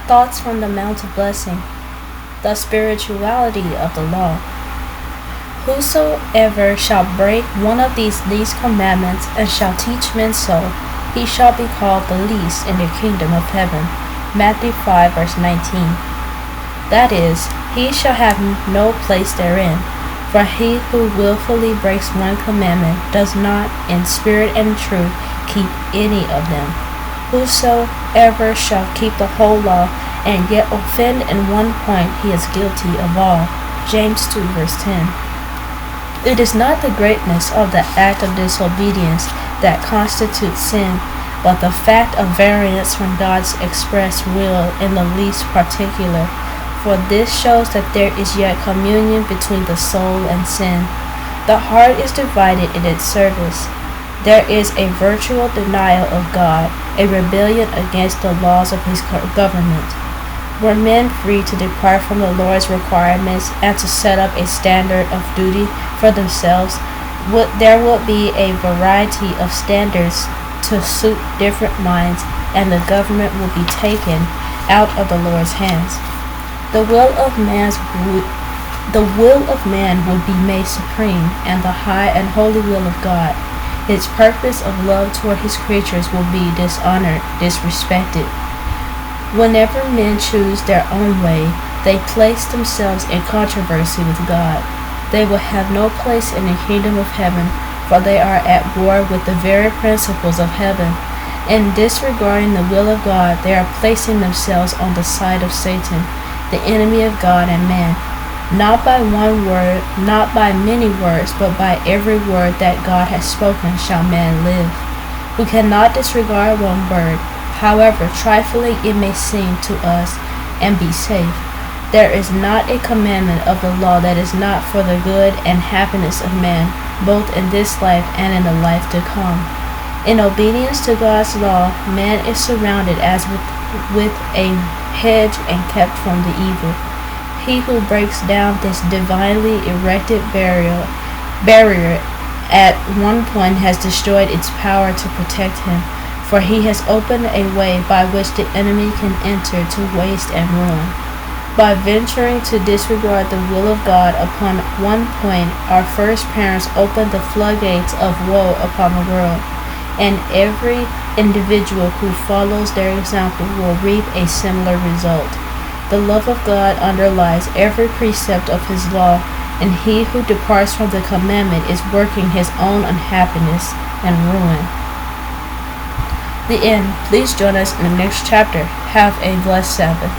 Thoughts from the Mount of Blessing. The spirituality of the law. Whosoever shall break one of these least commandments and shall teach men so, he shall be called the least in the kingdom of heaven. Matthew 5 verse 19. That is, he shall have no place therein. For he who willfully breaks one commandment does not in spirit and truth keep any of them. Whosoever shall keep the whole law and yet offend in one point, he is guilty of all. James 2 verse 10. It is not the greatness of the act of disobedience that constitutes sin, but the fact of variance from God's express will in the least particular. For this shows that there is yet communion between the soul and sin. The heart is divided in its service. There is a virtual denial of God, a rebellion against the laws of his government. Were men free to depart from the Lord's requirements and to set up a standard of duty for themselves, there would be a variety of standards to suit different minds, and the government would be taken out of the Lord's hands. The will of man would be made supreme, and the high and holy will of God, its purpose of love toward his creatures, will be dishonored, disrespected. Whenever men choose their own way, they place themselves in controversy with God. They will have no place in the kingdom of heaven, for they are at war with the very principles of heaven. In disregarding the will of God, they are placing themselves on the side of Satan, the enemy of God and man. Not by one word, not by many words, but by every word that God has spoken shall man live. We cannot disregard one word, however trifling it may seem to us, and be safe. There is not a commandment of the law that is not for the good and happiness of man, both in this life and in the life to come. In obedience to God's law, man is surrounded as with a hedge and kept from the evil. He who breaks down this divinely erected barrier at one point has destroyed its power to protect him, for he has opened a way by which the enemy can enter to waste and ruin. By venturing to disregard the will of God upon one point, our first parents opened the floodgates of woe upon the world, and every individual who follows their example will reap a similar result. The love of God underlies every precept of his law, and he who departs from the commandment is working his own unhappiness and ruin. The end. Please join us in the next chapter. Have a blessed Sabbath.